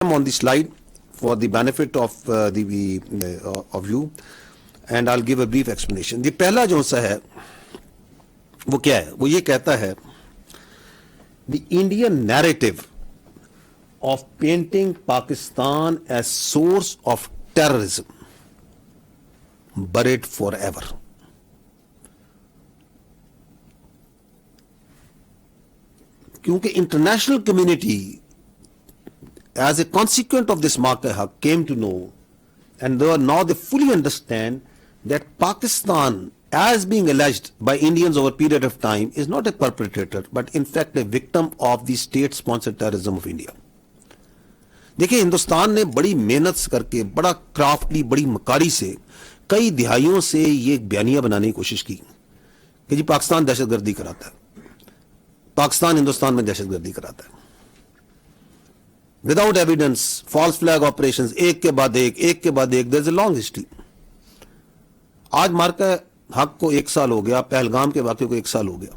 On the slide for the benefit of of you, and I'll give a brief explanation. The पहला जो सा है वो क्या है? वो ये कहता है the Indian narrative of painting Pakistan as source of terrorism buried forever. क्योंकि international community as a consequence of this Mark-e-Haq came to know, and now they fully understand that Pakistan, as being alleged by Indians over a period of time, is not a perpetrator but in fact a victim of the state-sponsored terrorism of India. देखिए, हिंदुस्तान ने बड़ी मेहनत करके, बड़ा क्राफ्टली, बड़ी मकारी से कई दिहाइयों से ये बयानियां बनाने की कोशिश की कि जी पाकिस्तान दहशतगर्दी कराता है, पाकिस्तान हिंदुस्तान में दहशतगर्दी कराता है, without evidence, false flag operations, एक के बाद एक there is a long history. आज मार्का-ए-हक को 1 साल हो गया, पहलगाम के वाकये को 1 साल हो गया.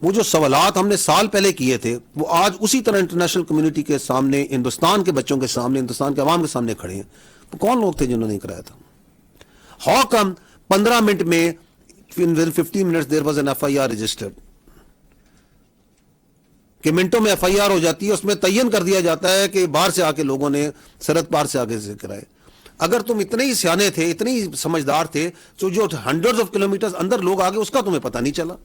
वो जो सवालात हमने साल पहले किए थे वो आज उसी तरह इंटरनेशनल कम्युनिटी के सामने, हिंदुस्तान के बच्चों के सामने, हिंदुस्तान के अवाम के सामने खड़े हैं. वो कौन लोग थे जिन्होंने कराया था? हाउ कम 15 मिनट में, with 15 minutes there was an FIR registered, कि मिनटों में FIR हो जाती है, उसमें तयन कर दिया जाता है कि बाहर से आके लोगों ने, सरहद पार से आगे से कराए. अगर तुम इतने ही सियाने थे, इतने ही समझदार थे, तो जो हंड्रेड्स ऑफ किलोमीटर्स अंदर लोग आगे, उसका तुम्हें पता नहीं चला.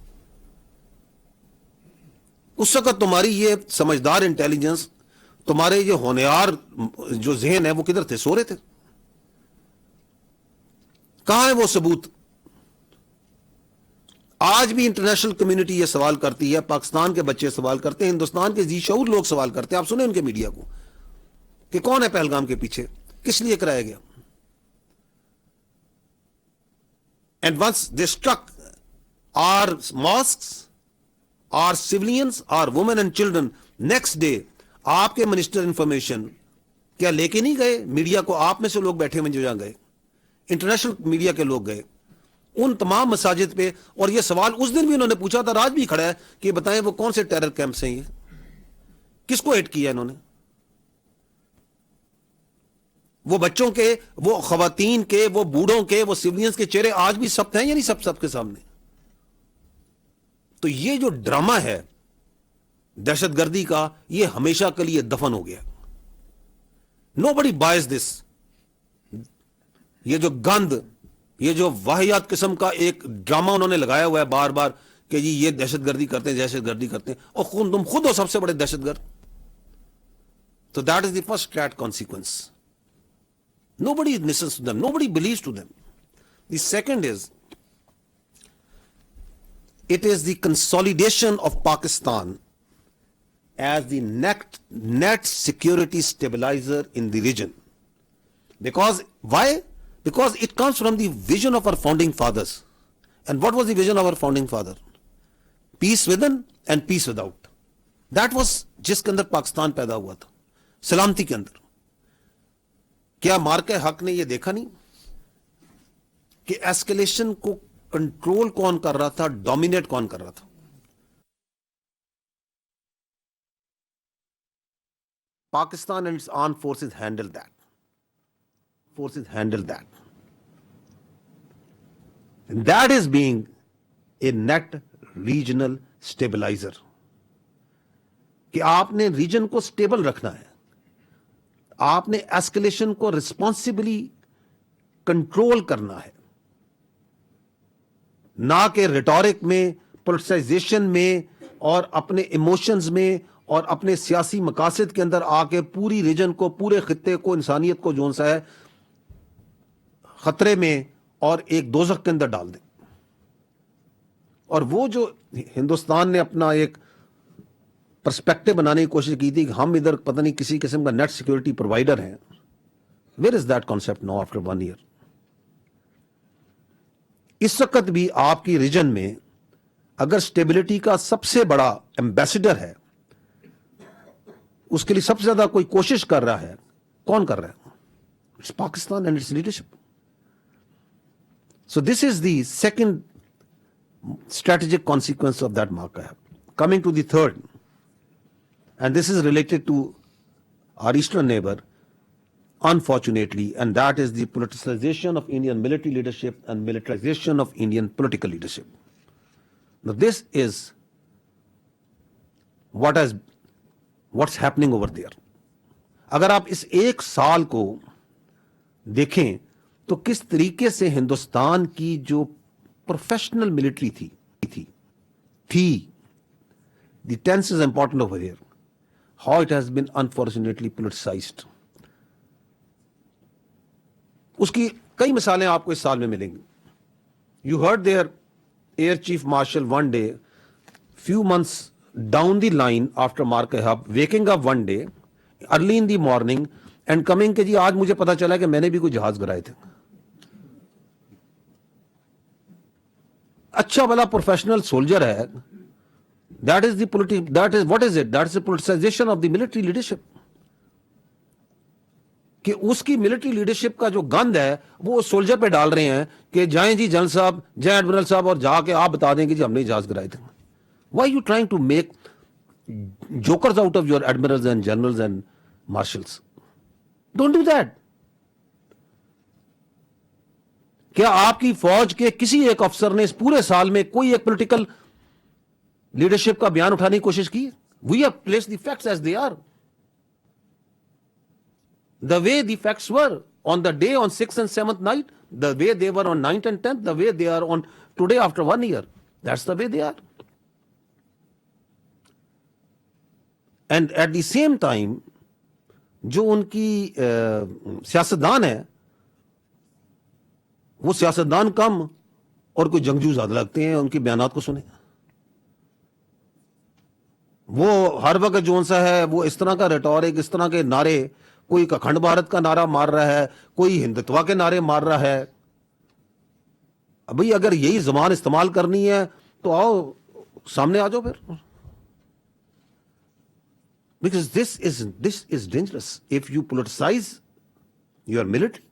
उस वक्त तुम्हारी ये समझदार इंटेलिजेंस, तुम्हारे ये होनहार जो जहन है, वो किधर थे? सो रहे थे. कहां है वो सबूत? आज भी इंटरनेशनल कम्युनिटी ये सवाल करती है, पाकिस्तान के बच्चे सवाल करते हैं, हिंदुस्तान के जी-शऊर लोग सवाल करते हैं. आप सुने उनके मीडिया को कि कौन है पहलगाम के पीछे, किस लिए कराया गया? And once they struck our mosques, our civilians, our women and children, next day आपके मिनिस्टर इंफॉर्मेशन क्या लेके नहीं गए मीडिया को? आप में से लोग बैठे हुए जो जहां गए, इंटरनेशनल मीडिया के लोग गए उन तमाम मसाजिद पे, और ये सवाल उस दिन भी उन्होंने पूछा था, आज भी खड़ा है कि बताएं वो कौन से टेरर कैंप्स हैं, ये किसको हिट किया इन्होंने? वो बच्चों के, वो खवातीन के, वो बूढ़ों के, वो सिविलियंस के चेहरे आज भी सख्त हैं या नहीं? सबके सामने. तो ये जो ड्रामा है दहशतगर्दी का, ये हमेशा के लिए दफन हो गया. Nobody boys this. ये जो गंद, ये जो वाहियात किस्म का एक ड्रामा उन्होंने लगाया हुआ है बार बार कि जी ये दहशतगर्दी करते हैं, दहशतगर्दी करते हैं, और तुम खुद हो सबसे बड़े दहशतगर्द. तो that is the first cut consequence. Nobody listens to them, nobody believes to them. The second is, it is the consolidation of Pakistan as the net security stabilizer in the region. Because, why? Because it comes from the vision of our founding fathers. And what was the vision of our founding father? Peace within and peace without. That was जिसके अंदर पाकिस्तान पैदा हुआ था, सलामती के अंदर. क्या मार्का-ए-हक ने यह देखा नहीं कि एस्केलेशन को कंट्रोल कौन कर रहा था, डोमिनेट कौन कर रहा था? Pakistan and it's armed forces handle that. Forces handle that. And that is being a net regional stabilizer. कि आपने रीजन को स्टेबल रखना है, आपने एस्केलेशन को रिस्पॉन्सिबली कंट्रोल करना है, ना कि रिटोरिक में, पोलिटिसाइजेशन में और अपने इमोशंस में और अपने सियासी मकासद के अंदर आके पूरी रीजन को, पूरे खित्ते को, इंसानियत को जोन सा है खतरे में और एक दोजख के अंदर डाल दे. और वो जो हिंदुस्तान ने अपना एक पर्सपेक्टिव बनाने की कोशिश की थी कि हम इधर पता नहीं किसी किस्म का नेट सिक्योरिटी प्रोवाइडर हैं, where is that concept now after 1 year? इस वक्त भी आपकी रीजन में अगर स्टेबिलिटी का सबसे बड़ा एम्बेसडर है, उसके लिए सबसे ज्यादा कोई कोशिश कर रहा है, कौन कर रहा है? It's Pakistan and it's leadership. So this is the second strategic consequence of that Marka-e-Haq. Coming to the third, and this is related to our eastern neighbor, unfortunately, and that is the politicization of Indian military leadership and militarization of Indian political leadership. Now, this is what's happening over there. अगर आप इस एक साल को देखें तो किस तरीके से हिंदुस्तान की जो प्रोफेशनल मिलिट्री थी the tense is important over here, how it has been unfortunately politicized. उसकी कई मिसालें आपको इस साल में मिलेंगी. You heard their Air Chief Marshal one day, few months down the line after Mark-e-Hub, waking up one day early in the morning and coming कि जी आज मुझे पता चला कि मैंने भी कोई जहाज गिराए थे. अच्छा भला प्रोफेशनल सोल्जर है. That is what is it? That is the politicization of the military leadership. कि उसकी मिलिट्री लीडरशिप का जो गंद है वो सोल्जर पे डाल रहे हैं कि जाएं जी जनरल साहब, जाएं एडमिरल साहब और जाके आप बता दें कि जी हमने जहाज गिराए थे. Why are you trying to make jokers out of your admirals and generals and marshals? Don't do that. क्या आपकी फौज के किसी एक अफसर ने इस पूरे साल में कोई एक पॉलिटिकल लीडरशिप का बयान उठाने की कोशिश की? We have placed the facts as they are. The way the facts were on the day on 6th and 7th night, the way they were on 9th and 10th, the way they are on today after 1 year. That's the way they are. And at the same time, जो उनकी सियासतदान है वो सियासतदान कम और कोई जंगजू ज्यादा लगते हैं. उनकी बयानात को सुने. वो हर वक्त जो सा है वो इस तरह का रेटोरिक, इस तरह के नारे, कोई अखंड भारत का नारा मार रहा है, कोई हिंदुत्व के नारे मार रहा है. अब भाई अगर यही जबान इस्तेमाल करनी है तो आओ सामने आ जाओ फिर. Because this is dangerous if you politicize your military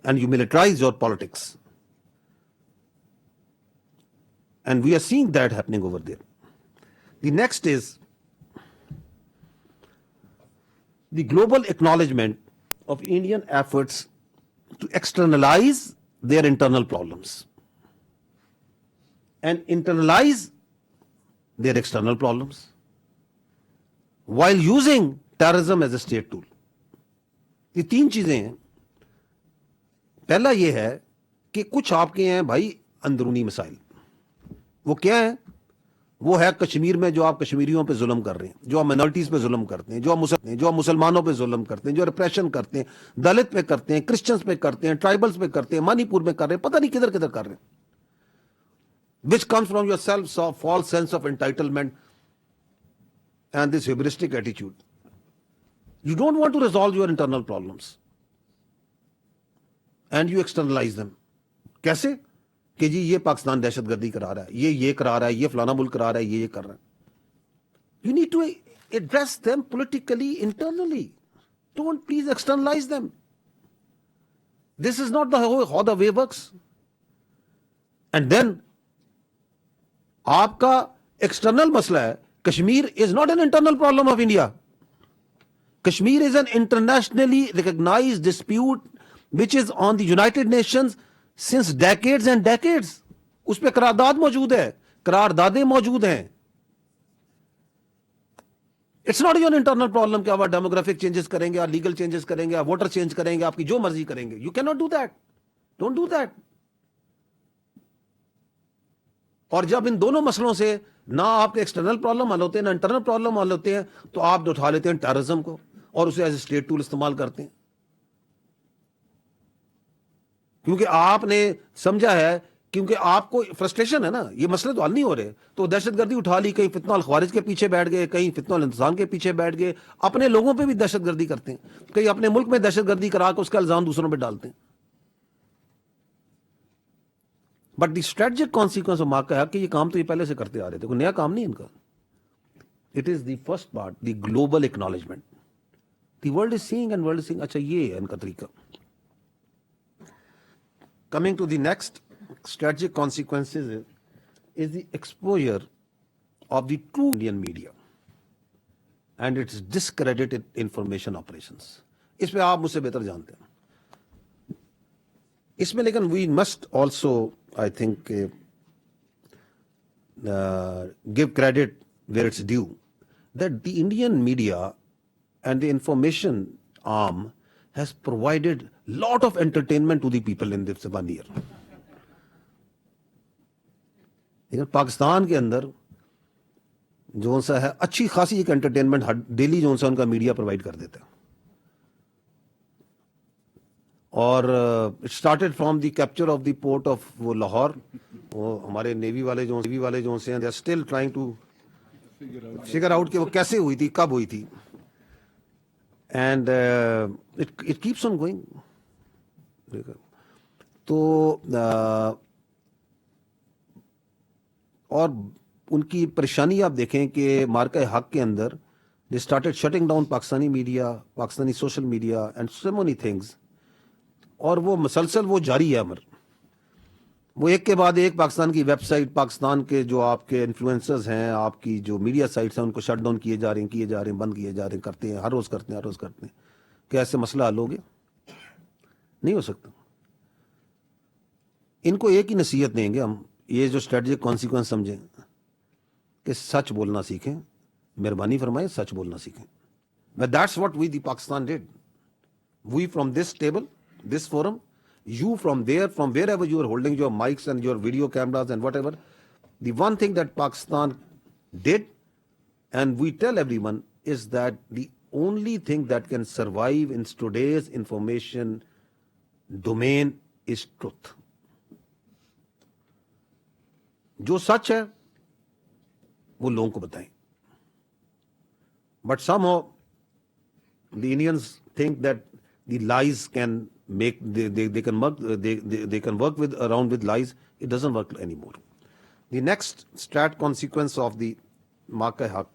and you militarize your politics. And we are seeing that happening over there. The next is the global acknowledgement of Indian efforts to externalize their internal problems and internalize their external problems while using terrorism as a state tool. ये तीन चीजें हैं. पहला ये है कि कुछ आपके हैं भाई अंदरूनी मसाइल. वो क्या है? वो है कश्मीर में जो आप कश्मीरियों पे जुल्म कर रहे हैं, जो आप माइनॉरिटीज पे जुल्म करते हैं, जो आप मुसलमानों पे जुल्म करते हैं, जो रिप्रेशन करते हैं, दलित पे करते हैं, क्रिश्चियंस पे करते हैं, ट्राइबल्स पे करते हैं, मणिपुर में कर रहे हैं, पता नहीं किधर किधर कर रहे हैं. Which comes from your false sense of entitlement and this hubristic attitude. You don't want to resolve your internal problems and you externalize them. कैसे? कि जी ये पाकिस्तान दहशतगर्दी करा रहा है, ये करा रहा है, ये फलाना मुल्क करा रहा है, ये कर रहा है. You need to address them politically internally. Don't please externalize them. This is not how the way works. And then आपका एक्सटर्नल मसला है. Kashmir is not an internal problem of India. Kashmir is an internationally recognized dispute which is on the United Nations since decades and decades. उस पर करारदाद मौजूद है, करारदादें मौजूद हैं. It's not your internal problem कि आप डेमोग्राफिक चेंजेस करेंगे, आप लीगल चेंजेस करेंगे, आप वोटर चेंज करेंगे, आपकी जो मर्जी करेंगे. You cannot do that. Don't do that. और जब इन दोनों मसलों से ना आपके एक्सटर्नल प्रॉब्लम हल होते हैं ना इंटरनल प्रॉब्लम हल होते हैं तो आप उठा लेते हैं टेररिज्म को और उसे एज ए स्टेट टूल इस्तेमाल करते हैं. क्योंकि आपने समझा है, क्योंकि आपको फ्रस्ट्रेशन है ना, ये मसले तो हल नहीं हो रहे, तो दहशतगर्दी उठा ली. कहीं फितना अल ख्वारिज के पीछे बैठ गए, कहीं फितना अल इंतजाम के पीछे बैठ गए. अपने लोगों पे भी दहशतगर्दी करते हैं, कहीं अपने मुल्क में दहशतगर्दी करा के उसका इल्जाम दूसरों पर डालते हैं. But the strategic consequence of mark है कि ये काम तो ये पहले से करते आ रहे थे, कोई नया काम नहीं इनका. It is the first part, the global acknowledgement. The world is seeing and world is seeing. अच्छा ये है इनका तरीका. Coming to the next strategic consequences is the exposure of the true Indian media and its discredited information operations. इस पे आप मुझसे बेहतर जानते हैं इसमें। लेकिन we must also I think give credit where it's due that the Indian media and the information arm has provided lot of entertainment to the people in this 1 year. लेकिन पाकिस्तान के अंदर जो सा है अच्छी खासी एक एंटरटेनमेंट डेली जो सा उनका मीडिया प्रोवाइड कर देता है। और it started from the capture of the port of वो लाहौर। वो हमारे नेवी वाले जो से हैं, they are still trying to figure out कि वो कैसे हुई थी, कब हुई थी। And it keeps on going. तो और उनकी परेशानी आप देखें कि मार्का हक के अंदर they started shutting down Pakistani media, Pakistani social media and so many things। और वो मसलसल वो जारी है अमर। वो एक के बाद एक पाकिस्तान की वेबसाइट, पाकिस्तान के जो आपके इन्फ्लुएंसर्स हैं, आपकी जो मीडिया साइट्स हैं, उनको शट डाउन किए जा रहे हैं, बंद किए जा रहे हैं, करते हैं, हर रोज़ करते हैं। क्या ऐसे मसला हल हो गया? नहीं हो सकता। इनको एक ही नसीहत देंगे हम, ये जो स्ट्रेटजिक कॉन्सिक्वेंस समझें कि सच बोलना सीखें, मेहरबानी फरमाए सच बोलना सीखें। But that's what we the Pakistan did. We from this table, this forum, you from there, from wherever you are holding your mics and your video cameras and whatever, the one thing that Pakistan did, and we tell everyone, is that the only thing that can survive in today's information domain is truth. जो सच है वो लोगों को बताएं। But somehow the Indians think that the lies can make they can work with around with lies. It doesn't work anymore. The next strat consequence of the Marka Haq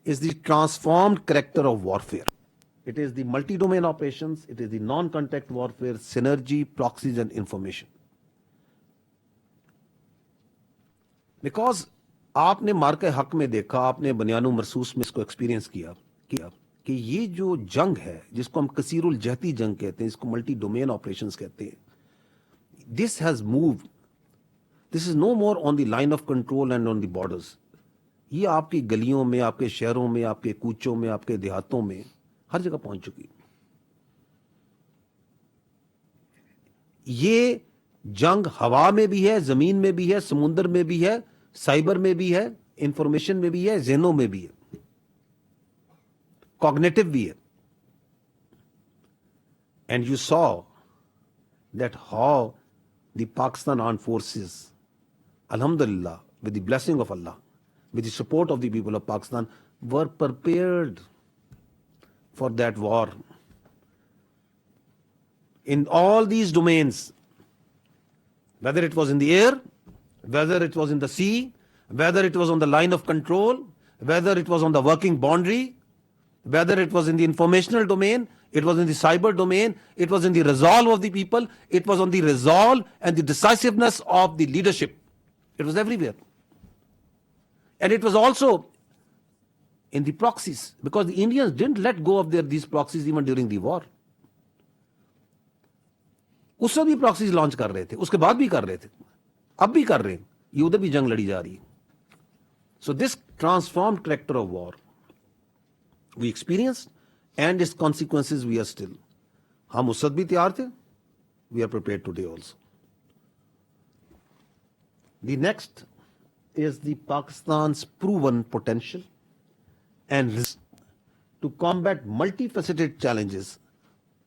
is the transformed character of warfare. It is the multi-domain operations, it is the non-contact warfare, synergy, proxies and information. Because आपने मार्का हक में देखा, आपने बनियानो मरसूस में इसको experience किया कि ये जो जंग है, जिसको हम कसीरुल जहती जंग कहते हैं, इसको मल्टी डोमेन ऑपरेशंस कहते हैं, this has moved, this is no more on the line of control and on the borders. ये आपकी गलियों में, आपके शहरों में, आपके कूचों में, आपके देहातों में, हर जगह पहुंच चुकी। ये जंग हवा में भी है, जमीन में भी है, समुद्र में भी है, साइबर में भी है, इंफॉर्मेशन में भी है, जेनों में भी है, cognitive भी है। And you saw that how the Pakistan Armed Forces, alhamdulillah, with the blessing of Allah, with the support of the people of Pakistan, were prepared for that war. In all these domains, whether it was in the air, whether it was in the sea, whether it was on the line of control, whether it was on the working boundary, whether it was in the informational domain, it was in the cyber domain, it was in the resolve of the people, it was on the resolve and the decisiveness of the leadership. It was everywhere. And it was also in the proxies, because the Indians didn't let go of these proxies even during the war. उस समय भी proxies launch कर रहे थे, उसके बाद भी कर रहे थे, अब भी कर रहे हैं, ये उधर भी जंग लड़ी जा रही है। So this transformed character of war we experienced and its consequences we are still. हम उस वक्त भी तैयार थे, we are prepared today also. The next is the Pakistan's proven potential and risk to combat multifaceted challenges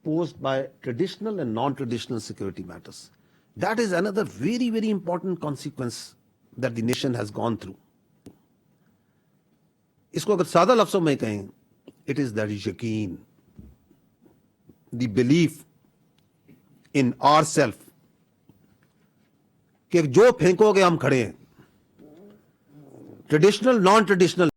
posed by traditional and non-traditional security matters. That is another very, very important consequence that the nation has gone through. इसको अगर सादा लफ्जों में कहें, it is that yaqeen, the belief in ourself कि जो फेंकोगे हम खड़े हैं, ट्रेडिशनल नॉन ट्रेडिशनल